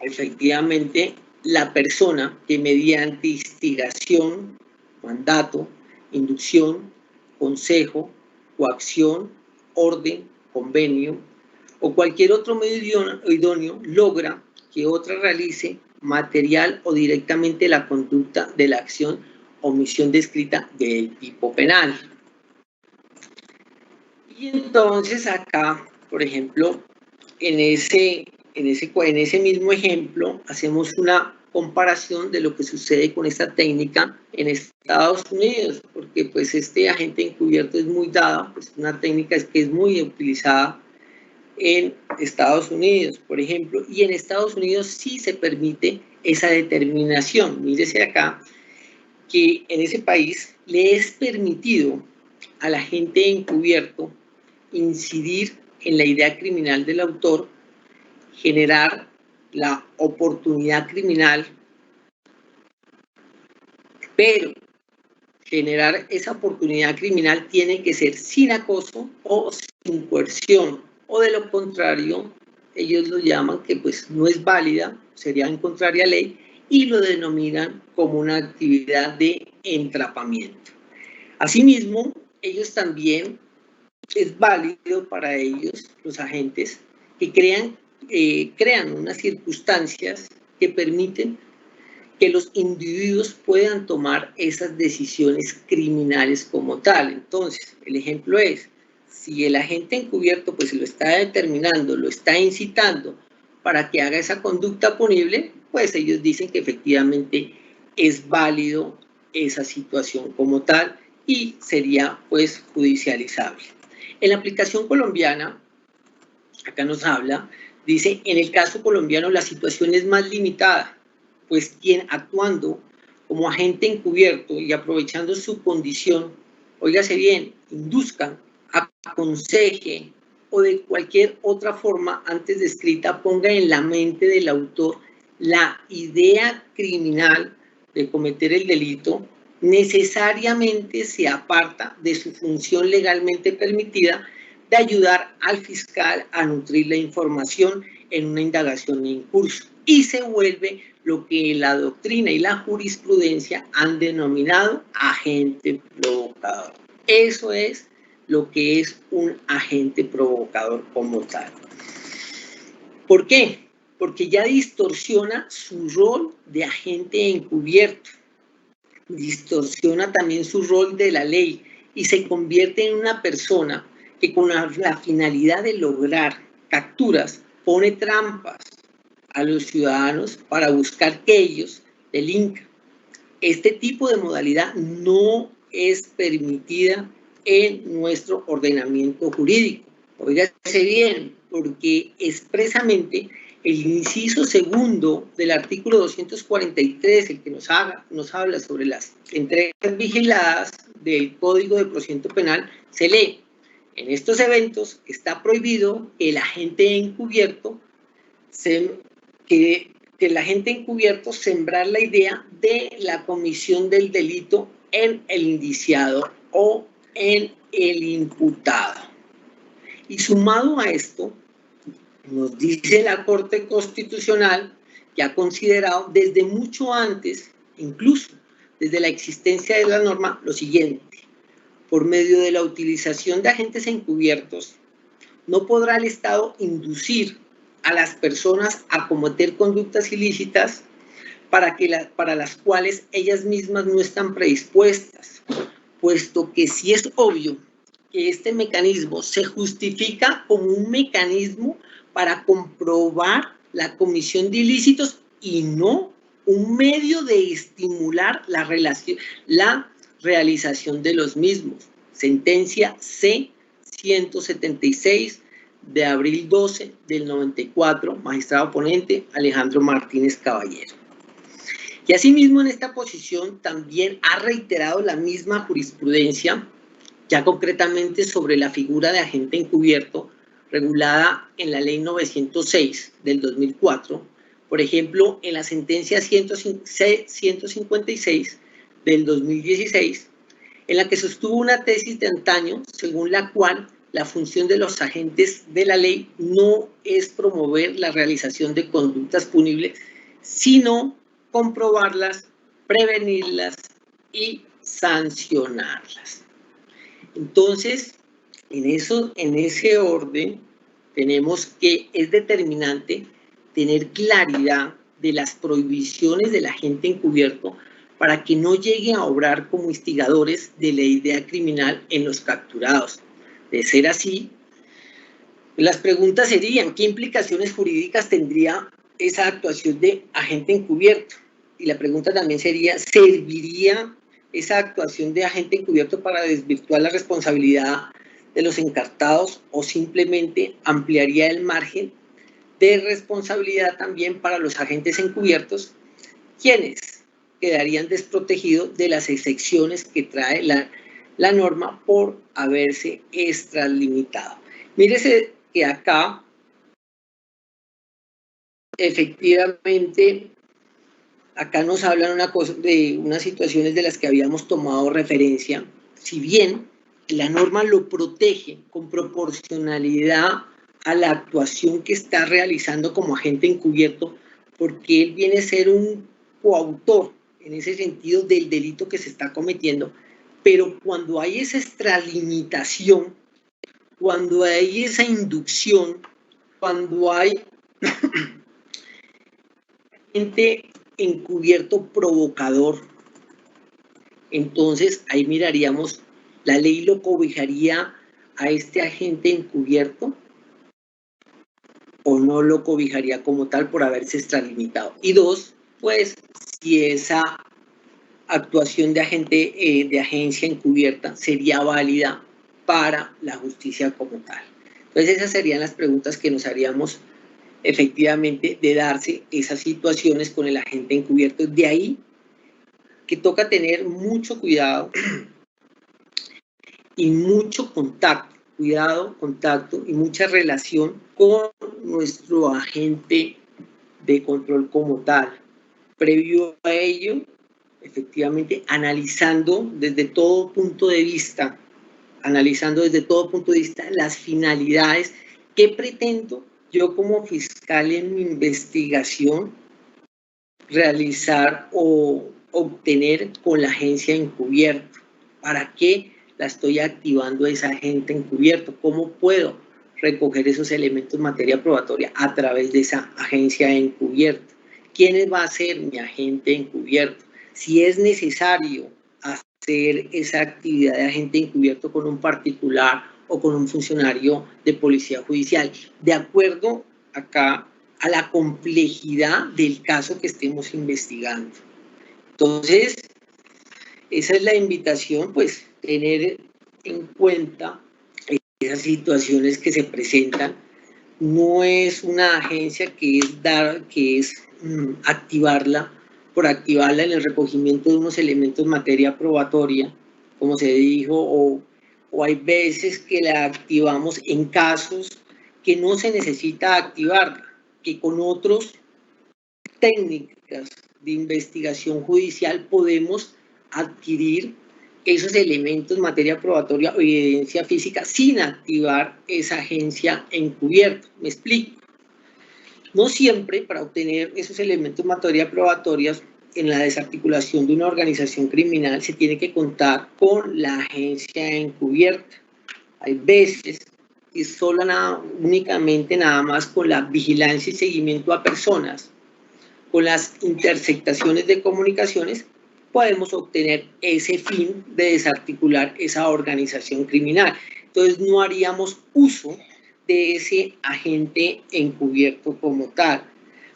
efectivamente, la persona que mediante instigación, mandato, inducción, consejo, coacción, orden, convenio o cualquier otro medio idóneo logra que otra realice material o directamente la conducta de la acción o omisión descrita del tipo penal. Y entonces acá, por ejemplo, en ese mismo ejemplo, hacemos una comparación de lo que sucede con esta técnica en Estados Unidos, porque pues este agente encubierto es muy dado, pues una técnica que es muy utilizada en Estados Unidos, por ejemplo, y en Estados Unidos sí se permite esa determinación. Mírese acá que en ese país le es permitido al agente encubierto incidir en la idea criminal del autor, generar la oportunidad criminal, pero generar esa oportunidad criminal tiene que ser sin acoso o sin coerción, o de lo contrario, ellos lo llaman que pues no es válida, sería en contraria a ley, y lo denominan como una actividad de entrapamiento. Asimismo, ellos también, es válido para ellos, los agentes, que crean unas circunstancias que permiten que los individuos puedan tomar esas decisiones criminales como tal. Entonces, el ejemplo es, si el agente encubierto pues lo está determinando, lo está incitando para que haga esa conducta punible, pues ellos dicen que efectivamente es válido esa situación como tal y sería pues judicializable. En la aplicación colombiana, acá nos habla, dice, en el caso colombiano la situación es más limitada, pues quien actuando como agente encubierto y aprovechando su condición óigase bien, induzca, aconseje o de cualquier otra forma antes descrita ponga en la mente del autor la idea criminal de cometer el delito, necesariamente se aparta de su función legalmente permitida de ayudar al fiscal a nutrir la información en una indagación en curso y se vuelve lo que la doctrina y la jurisprudencia han denominado agente provocador. Eso es lo que es un agente provocador como tal. ¿Por qué? Porque ya distorsiona su rol de agente encubierto, distorsiona también su rol de la ley y se convierte en una persona que con la finalidad de lograr capturas pone trampas a los ciudadanos para buscar que ellos delincan. Este tipo de modalidad no es permitida en nuestro ordenamiento jurídico. Óigase bien, porque expresamente el inciso segundo del artículo 243, el que nos habla sobre las entregas vigiladas del Código de Procedimiento Penal, se lee: en estos eventos está prohibido que el agente encubierto sembrar la idea de la comisión del delito en el indiciado o en el imputado. Y sumado a esto, nos dice la Corte Constitucional que ha considerado desde mucho antes, incluso desde la existencia de la norma, lo siguiente: por medio de la utilización de agentes encubiertos, no podrá el Estado inducir a las personas a cometer conductas ilícitas para las cuales ellas mismas no están predispuestas, puesto que sí es obvio que este mecanismo se justifica como un mecanismo para comprobar la comisión de ilícitos y no un medio de estimular la realización de los mismos. Sentencia C-176 de abril 12 del 94, magistrado ponente Alejandro Martínez Caballero. Y asimismo en esta posición también ha reiterado la misma jurisprudencia, ya concretamente sobre la figura de agente encubierto, regulada en la Ley 906 del 2004, por ejemplo, en la sentencia 156 del 2016, en la que sostuvo una tesis de antaño, según la cual la función de los agentes de la ley no es promover la realización de conductas punibles, sino comprobarlas, prevenirlas y sancionarlas. Entonces, en ese orden, tenemos que es determinante tener claridad de las prohibiciones del agente encubierto para que no llegue a obrar como instigadores de la idea criminal en los capturados. De ser así, las preguntas serían: ¿qué implicaciones jurídicas tendría esa actuación de agente encubierto? Y la pregunta también sería: ¿serviría esa actuación de agente encubierto para desvirtuar la responsabilidad de los encartados o simplemente ampliaría el margen de responsabilidad también para los agentes encubiertos, quienes quedarían desprotegidos de las excepciones que trae la norma por haberse extralimitado? Mírese que acá efectivamente acá nos hablan de unas situaciones de las que habíamos tomado referencia. Si bien la norma lo protege con proporcionalidad a la actuación que está realizando como agente encubierto, porque él viene a ser un coautor en ese sentido del delito que se está cometiendo, pero cuando hay esa extralimitación, cuando hay esa inducción, cuando hay agente encubierto provocador, entonces ahí miraríamos, ¿la ley lo cobijaría a este agente encubierto o no lo cobijaría como tal por haberse extralimitado? Y dos, pues si esa actuación de agencia encubierta sería válida para la justicia como tal. Entonces esas serían las preguntas que nos haríamos efectivamente de darse esas situaciones con el agente encubierto. De ahí que toca tener mucho cuidado y mucho contacto, cuidado, contacto y mucha relación con nuestro agente de control como tal. Previo a ello, efectivamente, analizando desde todo punto de vista las finalidades que pretendo yo como fiscal en mi investigación realizar o obtener con la agencia encubierto. ¿Para qué la estoy activando esa agente encubierto? ¿Cómo puedo recoger esos elementos de materia probatoria a través de esa agencia encubierta? ¿Quién va a ser mi agente encubierto? Si es necesario hacer esa actividad de agente encubierto con un particular o con un funcionario de policía judicial, de acuerdo acá a la complejidad del caso que estemos investigando. Entonces, esa es la invitación, pues, tener en cuenta esas situaciones que se presentan. No es una agencia que es activarla por activarla en el recogimiento de unos elementos de materia probatoria, como se dijo, o hay veces que la activamos en casos que no se necesita activarla, que con otras técnicas de investigación judicial podemos adquirir esos elementos, materia probatoria o evidencia física sin activar esa agencia encubierta. Me explico. No siempre para obtener esos elementos, materia probatoria en la desarticulación de una organización criminal se tiene que contar con la agencia encubierta. Hay veces que únicamente nada más con la vigilancia y seguimiento a personas, con las interceptaciones de comunicaciones, podemos obtener ese fin de desarticular esa organización criminal. Entonces no haríamos uso de ese agente encubierto como tal,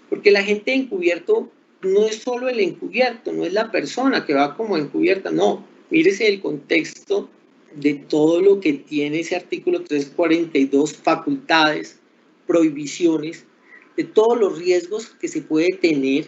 porque el agente encubierto no es solo el encubierto, no es la persona que va como encubierta, no, mírese el contexto de todo lo que tiene ese artículo 342, facultades, prohibiciones, de todos los riesgos que se puede tener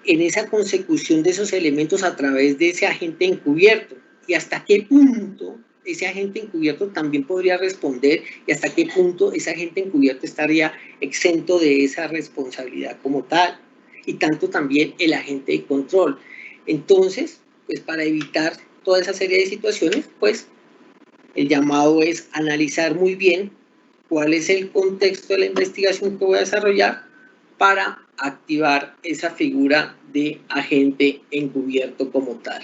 en esa consecución de esos elementos a través de ese agente encubierto y hasta qué punto ese agente encubierto también podría responder y hasta qué punto ese agente encubierto estaría exento de esa responsabilidad como tal y tanto también el agente de control. Entonces, pues para evitar toda esa serie de situaciones, pues el llamado es analizar muy bien cuál es el contexto de la investigación que voy a desarrollar para activar esa figura de agente encubierto como tal.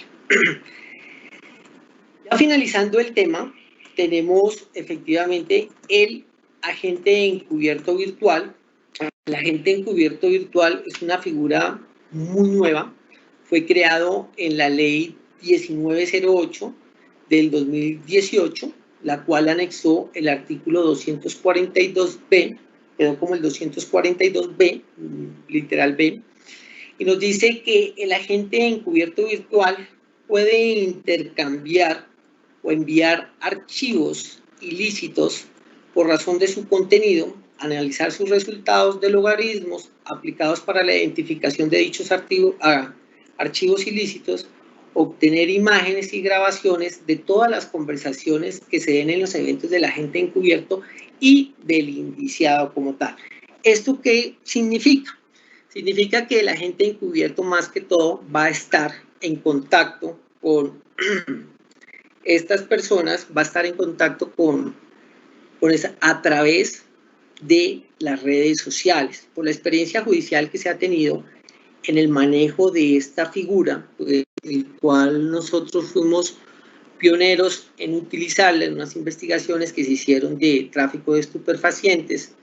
Ya finalizando el tema, tenemos efectivamente el agente encubierto virtual. El agente encubierto virtual es una figura muy nueva, fue creado en la ley 1908 del 2018, la cual anexó el artículo 242B, quedó como el 242B, literal B, y nos dice que el agente encubierto virtual puede intercambiar o enviar archivos ilícitos por razón de su contenido, analizar sus resultados de logaritmos aplicados para la identificación de dichos archivos ilícitos, obtener imágenes y grabaciones de todas las conversaciones que se den en los eventos del agente encubierto y del indiciado como tal. ¿Esto qué significa? Significa que el agente encubierto más que todo va a estar en contacto con estas personas, va a estar en contacto con esa, a través de las redes sociales. Por la experiencia judicial que se ha tenido en el manejo de esta figura, el cual nosotros fuimos pioneros en utilizarla en unas investigaciones que se hicieron de tráfico de estupefacientes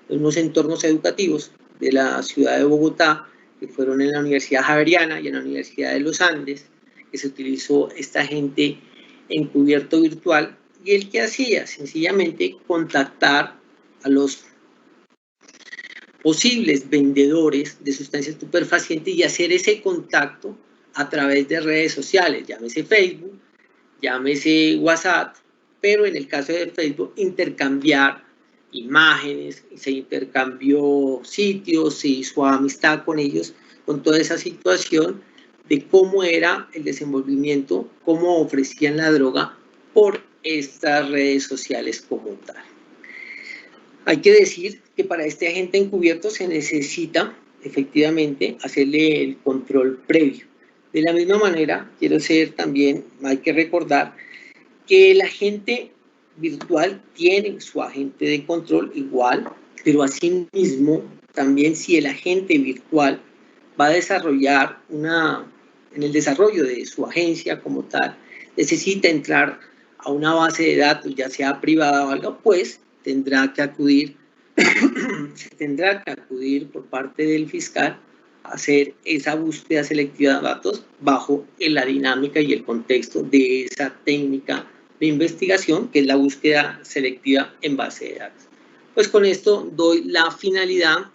en unos entornos educativos de la ciudad de Bogotá, que fueron en la Universidad Javeriana y en la Universidad de los Andes, que se utilizó esta agente encubierto virtual, y el que hacía sencillamente contactar a los posibles vendedores de sustancias estupefacientes y hacer ese contacto a través de redes sociales, llámese Facebook, llámese WhatsApp, pero en el caso de Facebook intercambiar imágenes, se intercambió sitios, se hizo amistad con ellos, con toda esa situación de cómo era el desenvolvimiento, cómo ofrecían la droga por estas redes sociales como tal. Hay que decir que para este agente encubierto se necesita efectivamente hacerle el control previo. De la misma manera, hay que recordar que el agente virtual tiene su agente de control igual, pero asimismo también si el agente virtual va a desarrollar en el desarrollo de su agencia como tal, necesita entrar a una base de datos, ya sea privada o algo, pues tendrá que acudir por parte del fiscal a hacer esa búsqueda selectiva de datos bajo la dinámica y el contexto de esa técnica de investigación, que es la búsqueda selectiva en base de datos. Pues con esto doy la finalidad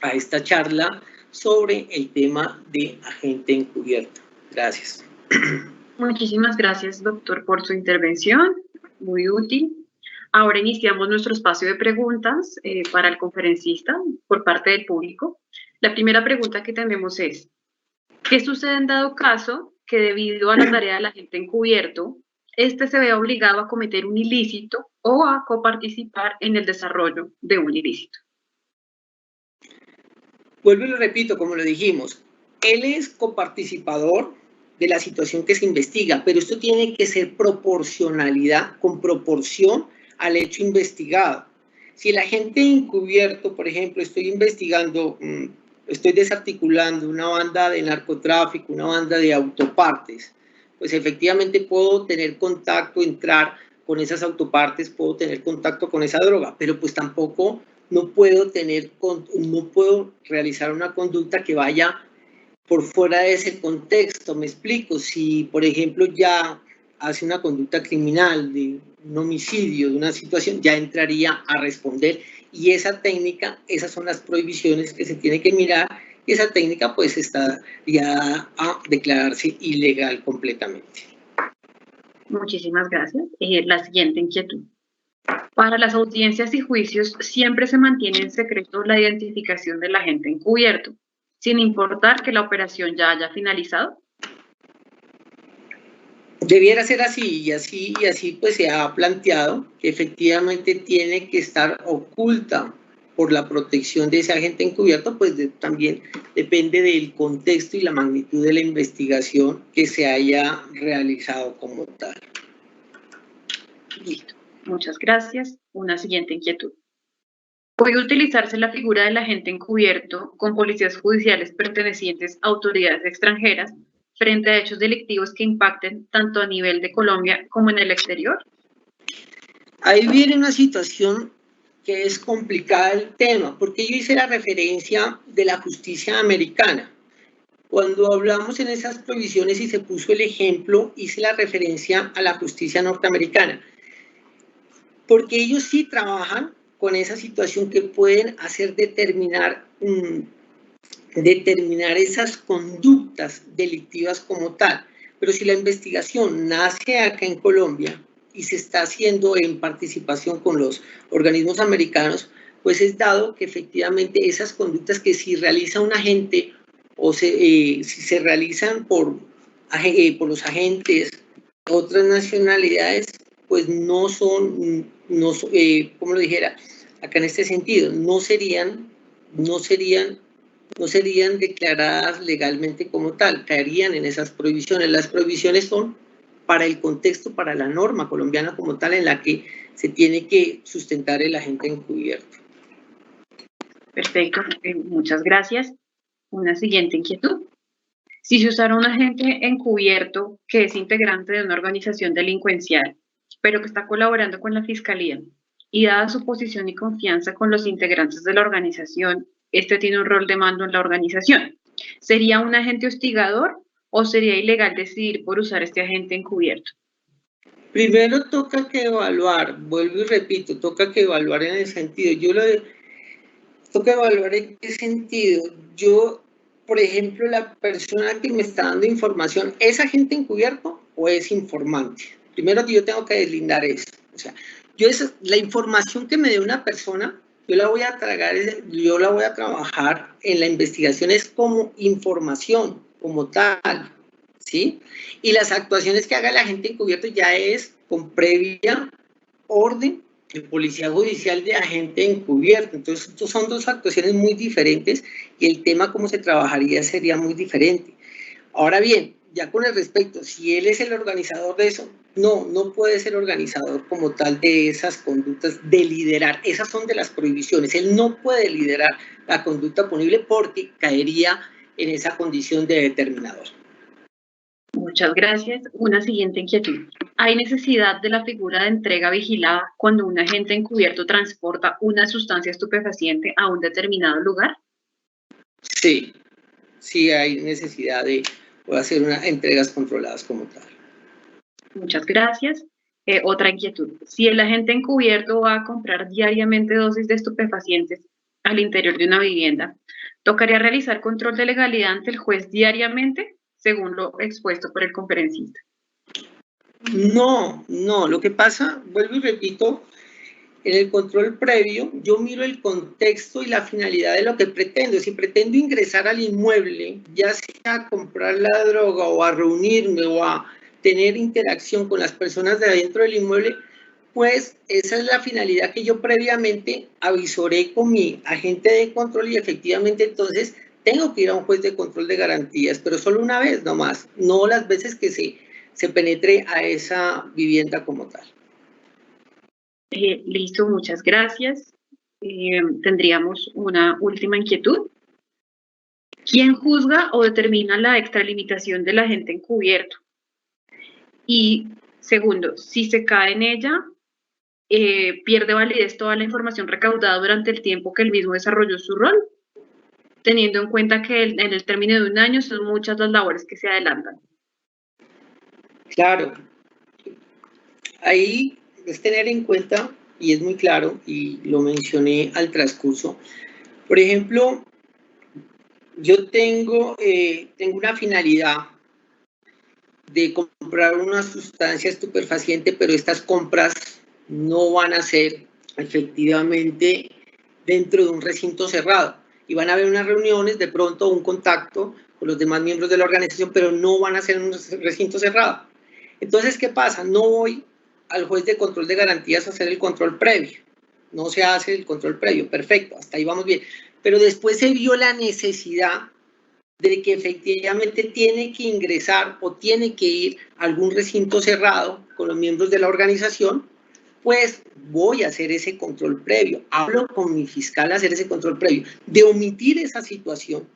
a esta charla sobre el tema de agente encubierto. Gracias. Muchísimas gracias, doctor, por su intervención, muy útil. Ahora iniciamos nuestro espacio de preguntas para el conferencista por parte del público. La primera pregunta que tenemos es, ¿qué sucede en dado caso que debido a la tarea del agente encubierto, este se vea obligado a cometer un ilícito o a coparticipar en el desarrollo de un ilícito? Vuelvo y lo repito, como lo dijimos, él es coparticipador de la situación que se investiga, pero esto tiene que ser con proporción al hecho investigado. Si el agente encubierto, por ejemplo, estoy desarticulando una banda de narcotráfico, una banda de autopartes, pues efectivamente puedo tener contacto, entrar con esas autopartes, puedo tener contacto con esa droga, pero pues tampoco no puedo realizar una conducta que vaya por fuera de ese contexto. Me explico, si por ejemplo ya hace una conducta criminal de un homicidio, de una situación, ya entraría a responder, y esa técnica, esas son las prohibiciones que se tiene que mirar, y esa técnica pues está ya a declararse ilegal completamente. Muchísimas gracias. La siguiente inquietud. Para las audiencias y juicios siempre se mantiene en secreto la identificación del agente encubierto, sin importar que la operación ya haya finalizado. Debiera ser así, y así pues se ha planteado que efectivamente tiene que estar oculta por la protección de ese agente encubierto, pues también depende del contexto y la magnitud de la investigación que se haya realizado como tal. Listo. Muchas gracias. Una siguiente inquietud. ¿Puede utilizarse la figura del agente encubierto con policías judiciales pertenecientes a autoridades extranjeras frente a hechos delictivos que impacten tanto a nivel de Colombia como en el exterior? Ahí viene una situación que es complicada el tema, porque yo hice la referencia de la justicia americana. Cuando hablamos en esas provisiones y se puso el ejemplo, hice la referencia a la justicia norteamericana, porque ellos sí trabajan con esa situación que pueden hacer determinar esas conductas delictivas como tal. Pero si la investigación nace acá en Colombia y se está haciendo en participación con los organismos americanos, pues es dado que efectivamente esas conductas que si realiza un agente o si se realizan por los agentes de otras nacionalidades, pues no son, como lo dijera, acá en este sentido, no serían declaradas legalmente como tal, caerían en esas prohibiciones. Las prohibiciones son para el contexto, para la norma colombiana como tal, en la que se tiene que sustentar el agente encubierto. Perfecto, muchas gracias. Una siguiente inquietud. Si se usara un agente encubierto que es integrante de una organización delincuencial, pero que está colaborando con la Fiscalía, y dada su posición y confianza con los integrantes de la organización, este tiene un rol de mando en la organización, ¿sería un agente hostigador o sería ilegal decidir por usar este agente encubierto? Primero toca que evaluar, vuelvo y repito, toca que evaluar en el sentido, toca evaluar en qué sentido. Yo, por ejemplo, la persona que me está dando información, ¿es agente encubierto o es informante? Primero yo tengo que deslindar eso. O sea, la información que me dé una persona, yo la voy a trabajar en la investigación es como información, como tal, ¿sí? Y las actuaciones que haga el agente encubierto ya es con previa orden de policía judicial de agente encubierto. Entonces, estos son dos actuaciones muy diferentes y el tema cómo se trabajaría sería muy diferente. Ahora bien, ya con el respecto, si él es el organizador de eso, no puede ser organizador como tal de esas conductas de liderar. Esas son de las prohibiciones. Él no puede liderar la conducta punible porque caería en esa condición de determinador. Muchas gracias. Una siguiente inquietud. ¿Hay necesidad de la figura de entrega vigilada cuando un agente encubierto transporta una sustancia estupefaciente a un determinado lugar? Sí, sí hay necesidad de hacer unas entregas controladas como tal. Muchas gracias. Otra inquietud. Si el agente encubierto va a comprar diariamente dosis de estupefacientes al interior de una vivienda, ¿tocaría realizar control de legalidad ante el juez diariamente, según lo expuesto por el conferencista? No, lo que pasa, vuelvo y repito, en el control previo, yo miro el contexto y la finalidad de lo que pretendo. Si pretendo ingresar al inmueble, ya sea a comprar la droga o a reunirme o a tener interacción con las personas de adentro del inmueble, pues esa es la finalidad que yo previamente avisoré con mi agente de control y efectivamente entonces tengo que ir a un juez de control de garantías, pero solo una vez nomás, no las veces que se penetre a esa vivienda como tal. Listo, muchas gracias. Tendríamos una última inquietud. ¿Quién juzga o determina la extralimitación del agente encubierto? Y segundo, si se cae en ella, pierde validez toda la información recaudada durante el tiempo que el mismo desarrolló su rol, teniendo en cuenta que en el término de un año son muchas las labores que se adelantan. Claro, ahí es tener en cuenta, y es muy claro, y lo mencioné al transcurso, por ejemplo, yo tengo una finalidad de comprar una sustancia estupefaciente, pero estas compras no van a ser efectivamente dentro de un recinto cerrado. Y van a haber unas reuniones, de pronto un contacto con los demás miembros de la organización, pero no van a ser en un recinto cerrado. Entonces, ¿qué pasa? No voy al juez de control de garantías a hacer el control previo. No se hace el control previo, perfecto, hasta ahí vamos bien. Pero después se vio la necesidad de que efectivamente tiene que ingresar o tiene que ir a algún recinto cerrado con los miembros de la organización, pues voy a hacer ese control previo. Hablo con mi fiscal a hacer ese control previo. De omitir esa situación,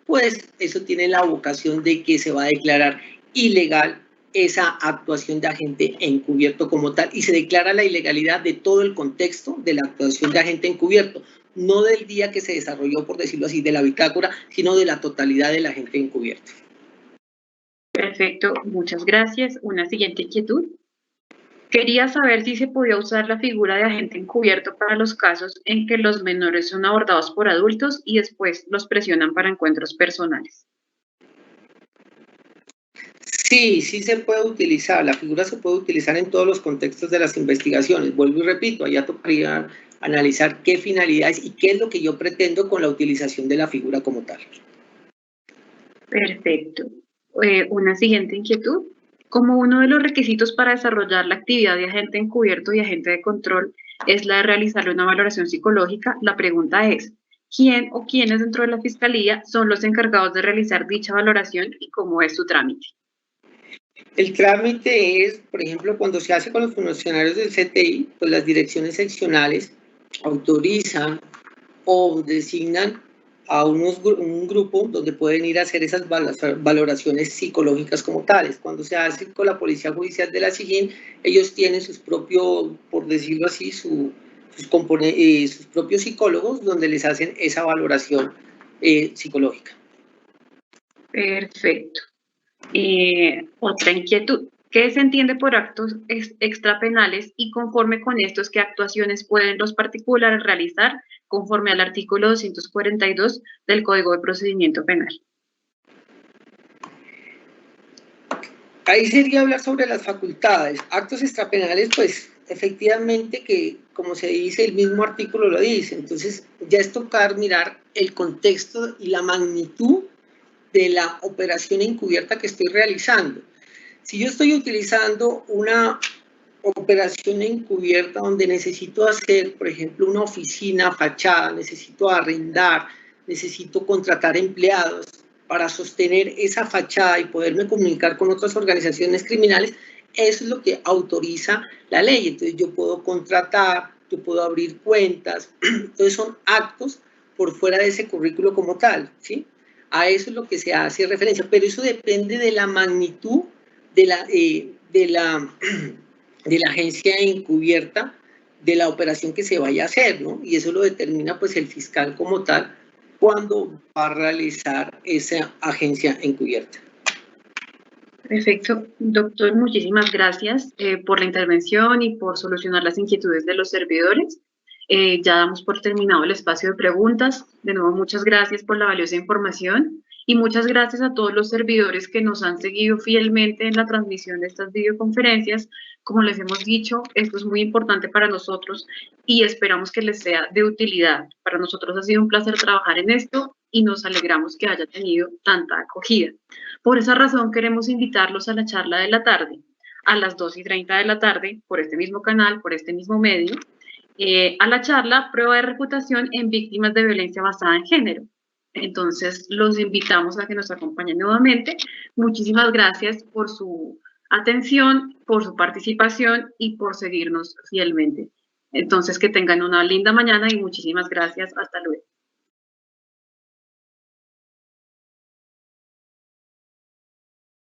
pues eso tiene la vocación de que se va a declarar ilegal esa actuación de agente encubierto como tal y se declara la ilegalidad de todo el contexto de la actuación de agente encubierto, no del día que se desarrolló, por decirlo así, de la bitácora, sino de la totalidad del agente encubierto. Perfecto, muchas gracias. Una siguiente inquietud. Quería saber si se podía usar la figura de agente encubierto para los casos en que los menores son abordados por adultos y después los presionan para encuentros personales. Sí, sí se puede utilizar, la figura se puede utilizar en todos los contextos de las investigaciones. Vuelvo y repito, allá tocaría analizar qué finalidades y qué es lo que yo pretendo con la utilización de la figura como tal. Perfecto. Una siguiente inquietud. Como uno de los requisitos para desarrollar la actividad de agente encubierto y agente de control es la de realizarle una valoración psicológica, la pregunta es, ¿quién o quiénes dentro de la Fiscalía son los encargados de realizar dicha valoración y cómo es su trámite? El trámite es, por ejemplo, cuando se hace con los funcionarios del CTI, pues las direcciones seccionales autorizan o designan a un grupo donde pueden ir a hacer esas valoraciones psicológicas como tales. Cuando se hace con la Policía Judicial de la SIJIN, ellos tienen sus propios, por decirlo así, sus propios psicólogos donde les hacen esa valoración psicológica. Perfecto. Otra inquietud. ¿Qué se entiende por actos extrapenales y conforme con estos qué actuaciones pueden los particulares realizar conforme al artículo 242 del Código de Procedimiento Penal? Ahí sería hablar sobre las facultades. Actos extrapenales, pues efectivamente que, como se dice, el mismo artículo lo dice. Entonces ya es tocar mirar el contexto y la magnitud de la operación encubierta que estoy realizando. Si yo estoy utilizando una operación encubierta donde necesito hacer, por ejemplo, una oficina, fachada, necesito arrendar, necesito contratar empleados para sostener esa fachada y poderme comunicar con otras organizaciones criminales, eso es lo que autoriza la ley. Entonces yo puedo contratar, yo puedo abrir cuentas, entonces son actos por fuera de ese currículo como tal, ¿sí? A eso es lo que se hace referencia, pero eso depende de la magnitud de la agencia encubierta, de la operación que se vaya a hacer, ¿no? Y eso lo determina pues el fiscal como tal cuando va a realizar esa agencia encubierta. Perfecto. Doctor, muchísimas gracias por la intervención y por solucionar las inquietudes de los servidores. Ya damos por terminado el espacio de preguntas. De nuevo, muchas gracias por la valiosa información y muchas gracias a todos los servidores que nos han seguido fielmente en la transmisión de estas videoconferencias. Como les hemos dicho, esto es muy importante para nosotros y esperamos que les sea de utilidad. Para nosotros ha sido un placer trabajar en esto y nos alegramos que haya tenido tanta acogida. Por esa razón queremos invitarlos a la charla de la tarde, a las 2:30 de la tarde, por este mismo canal, por este mismo medio, a la charla Prueba de Reputación en Víctimas de Violencia Basada en Género. Entonces, los invitamos a que nos acompañen nuevamente. Muchísimas gracias por su atención, por su participación y por seguirnos fielmente. Entonces, que tengan una linda mañana y muchísimas gracias. Hasta luego.